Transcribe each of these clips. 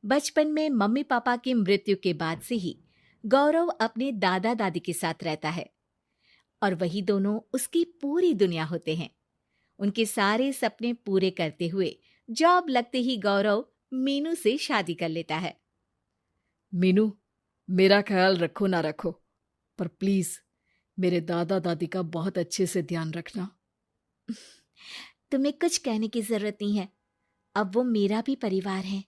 बचपन में mummy papa की मृत्यु के बाद से ही गौरव अपने दादा दादी के साथ रहता है और वही दोनों उसकी पूरी दुनिया होते हैं। उनके सारे सपने पूरे करते हुए जॉब लगते ही गौरव मीनू से शादी कर लेता है। मीनू, मेरा ख्याल रखो ना रखो, पर प्लीज मेरे दादा दादी का बहुत अच्छे से ध्यान रखना। तुम्हें कुछ कहने की जरूरत नहीं है, अब वो मेरा भी परिवार है।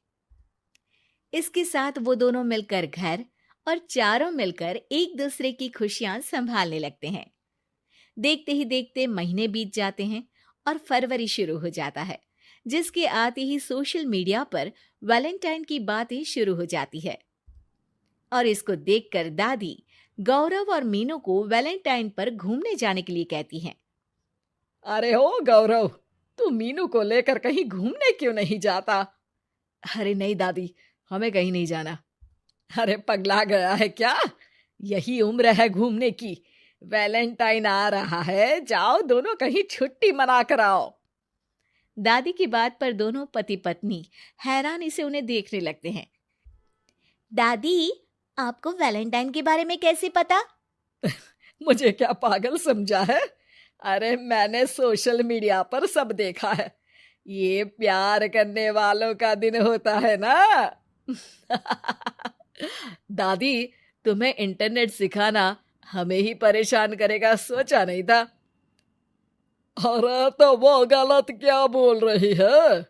इसके साथ वो दोनों मिलकर घर और चारों मिलकर एक दूसरे की खुशियां संभालने लगते हैं। देखते ही देखते महीने बीत जाते हैं और फरवरी शुरू हो जाता है, जिसके आते ही सोशल मीडिया पर वैलेंटाइन की बातें शुरू हो जाती है। और इसको देखकर दादी गौरव और मीनू को वैलेंटाइन पर घूमने जाने के लिए कहती हैं। अरे हो गौरव, तू मीनू को लेकर कहीं घूमने क्यों नहीं जाता? अरे नहीं दादी, हमें कहीं नहीं जाना। अरे पगला गया है क्या? यही उम्र है घूमने की। वैलेंटाइन आ रहा है, जाओ दोनों कहीं छुट्टी मना कर आओ। दादी की बात पर दोनों पति पत्नी हैरानी से उन्हें देखने लगते हैं। दादी, आपको वैलेंटाइन के बारे में कैसे पता? मुझे क्या पागल समझा है? अरे मैंने सोशल मीडिया पर सब देखा है। ये प्यार करने वालों का दिन होता है ना। दादी, तुम्हें इंटरनेट सिखाना हमें ही परेशान करेगा, सोचा नहीं था। अरे तो वो गलत क्या बोल रही है?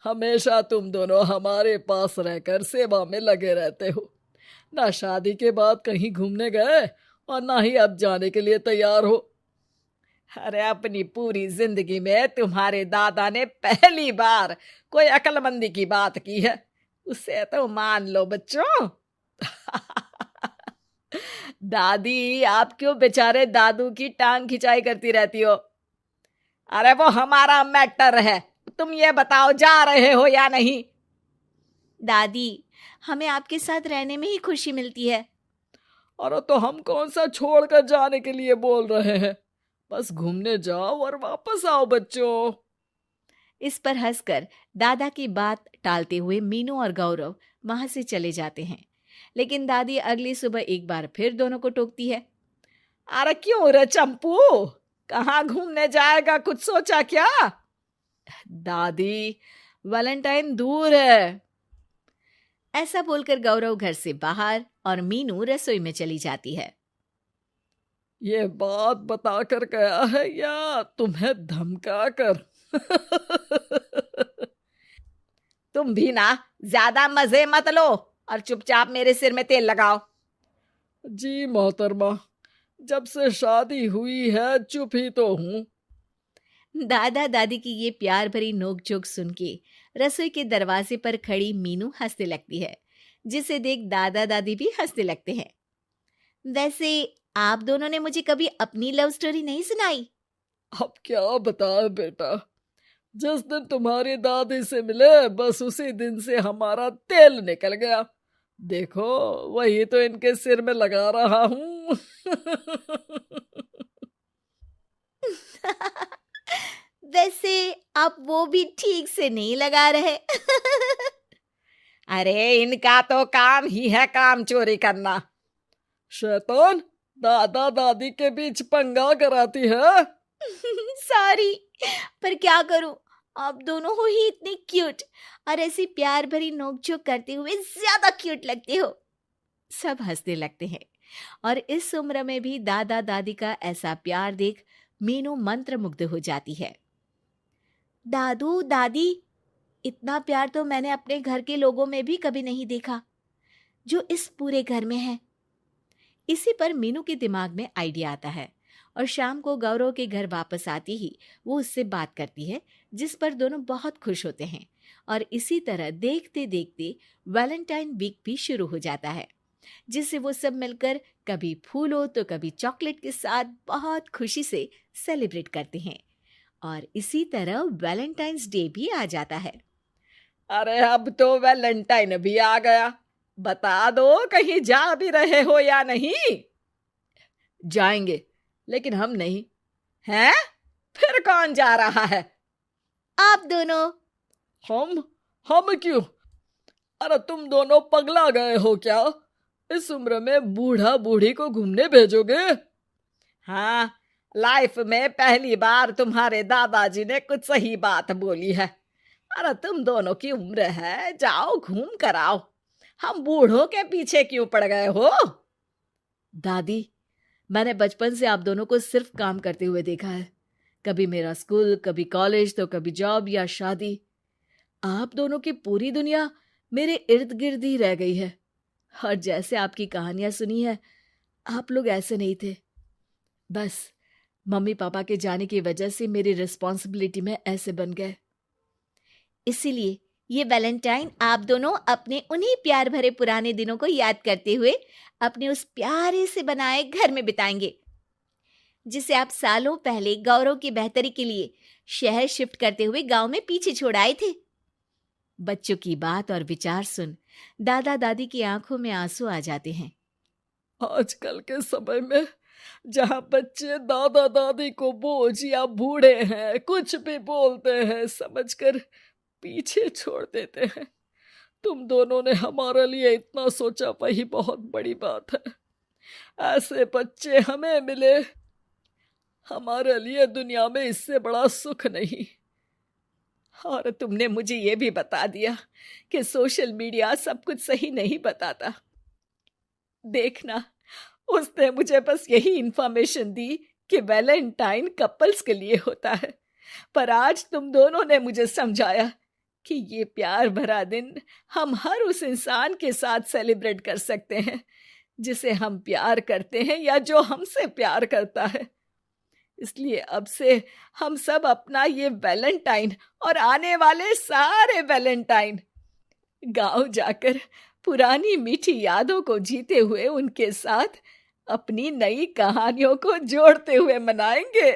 हमेशा तुम दोनों हमारे पास रहकर सेवा में लगे रहते हो। ना शादी के बाद कहीं घूमने गए और ना ही अब जाने के लिए तैयार हो। अरे अपनी पूरी जिंदगी में तुम्हारे दादा ने पहली बार कोई अक्लमंदी की बात की है, उसे तो मान लो बच्चों। दादी, आप क्यों बेचारे दादू की टांग खिंचाई करती रहती हो? अरे वो हमारा मैटर है, तुम ये बताओ जा रहे हो या नहीं? दादी, हमें आपके साथ रहने में ही खुशी मिलती है। अरे तो हम कौन सा छोड़कर जाने के लिए बोल रहे हैं? बस घूमने जाओ और वापस आओ बच्चों। इस पर हंसकर दादा की बात टालते हुए मीनू और गौरव वहां से चले जाते हैं। लेकिन दादी अगली सुबह एक बार फिर दोनों को टोकती है। अरे क्यों रे चंपू, कहाँ घूमने जाएगा, कुछ सोचा क्या? दादी, वैलेंटाइन दूर है। ऐसा बोलकर गौरव घर से बाहर और मीनू रसोई में चली जाती है। ये बात बता कर गया है या तुम्हें धमका कर? तुम भी ना ज्यादा मजे मत लो और चुपचाप मेरे सिर में तेल लगाओ। जी मोहतरमा, जब से शादी हुई है चुप ही तो हूँ। दादा दादी की ये प्यार भरी नोकझोंक सुन के रसोई के दरवाजे पर खड़ी मीनू हंसने लगती है, जिसे देख दादा दादी भी हंसने लगते हैं। वैसे आप दोनों ने मुझे कभी अपनी लव स्टोरी नहीं सुनाई। अब क्या बताए बेटा, जिस दिन तुम्हारी दादी से मिले बस उसी दिन से हमारा तेल निकल गया। देखो वही तो इनके सिर में लगा रहा हूँ। वैसे आप वो भी ठीक से नहीं लगा रहे। अरे इनका तो काम ही है काम चोरी करना। शैतान, दादा दादी के बीच पंगा कराती है। सॉरी, पर क्या करूं, आप दोनों हो ही इतने क्यूट और ऐसी प्यार भरी नोकझोंक करते हुए ज्यादा क्यूट लगते हो। सब हंसने लगते हैं और इस उम्र में भी दादा दादी का ऐसा प्यार देख मीनू मंत्रमुग्ध हो जाती है। दादू दादी, इतना प्यार तो मैंने अपने घर के लोगों में भी कभी नहीं देखा जो इस पूरे घर में है। इसी पर मीनू के दिमाग में आइडिया आता है और शाम को गौरव के घर वापस आती ही वो उससे बात करती है, जिस पर दोनों बहुत खुश होते हैं। और इसी तरह देखते देखते वैलेंटाइन वीक भी शुरू हो जाता है, जिसे वो सब मिलकर कभी फूलों तो कभी चॉकलेट के साथ बहुत खुशी से सेलिब्रेट करते हैं। और इसी तरह वैलेंटाइंस डे भी आ जाता है। अरे अब तो वैलेंटाइन भी आ गया, बता दो कहीं जा भी रहे हो या नहीं? जाएंगे, लेकिन हम नहीं। हैं? फिर कौन जा रहा है? आप दोनों। हम क्यों? अरे तुम दोनों पगला गए हो क्या? इस उम्र में बूढ़ा बूढ़ी को घूमने भेजोगे? हाँ, लाइफ में पहली बार तुम्हारे दादाजी ने कुछ सही बात बोली है। अरे तुम दोनों की उम्र है, जाओ घूम कर आओ। हम बूढ़ों के पीछे क्यों पड़ गए हो? दादी, मैंने बचपन से आप दोनों को सिर्फ काम करते हुए देखा है। कभी मेरा स्कूल, कभी कॉलेज, तो कभी जॉब या शादी। आप दोनों की पूरी दुनिया मेरे इर्द गिर्द ही रह गई है। और जैसे आपकी कहानियां सुनी है, आप लोग ऐसे नहीं थे। बस मम्मी पापा के जाने की वजह से मेरी रिस्पॉन्सिबिलिटी में ऐसे बन गए। इसीलिए ये वैलेंटाइन आप दोनों अपने उन्हीं प्यार भरे पुराने दिनों को याद करते हुए अपने उस प्यारे से बनाए घर में बिताएंगे, जिसे आप सालों पहले गौरव की बेहतरी के लिए शहर शिफ्ट करते हुए गांव में पीछे छोड़ आए थे। बच्चों की बात और विचार सुन दादा दादी की आंखों में आंसू आ जाते हैं। आजकल के समय में जहाँ बच्चे दादा दादी को बोझ या बूढ़े हैं कुछ भी बोलते हैं समझकर पीछे छोड़ देते हैं। तुम दोनों ने हमारे लिए इतना सोचा, वही बहुत बड़ी बात है। ऐसे बच्चे हमें मिले, हमारे लिए दुनिया में इससे बड़ा सुख नहीं। और तुमने मुझे ये भी बता दिया कि सोशल मीडिया सब कुछ सही नहीं बताता। देखना, उसने मुझे बस यही इंफॉर्मेशन दी कि वैलेंटाइन कपल्स के लिए होता है, पर आज तुम दोनों ने मुझे समझाया कि ये प्यार भरा दिन हम हर उस इंसान के साथ सेलिब्रेट कर सकते हैं जिसे हम प्यार करते हैं या जो हमसे प्यार करता है। इसलिए अब से हम सब अपना ये वैलेंटाइन और आने वाले सारे वैलेंटाइन गांव जाकर पुरानी मीठी यादों को जीते हुए उनके साथ अपनी नई कहानियों को जोड़ते हुए मनाएंगे।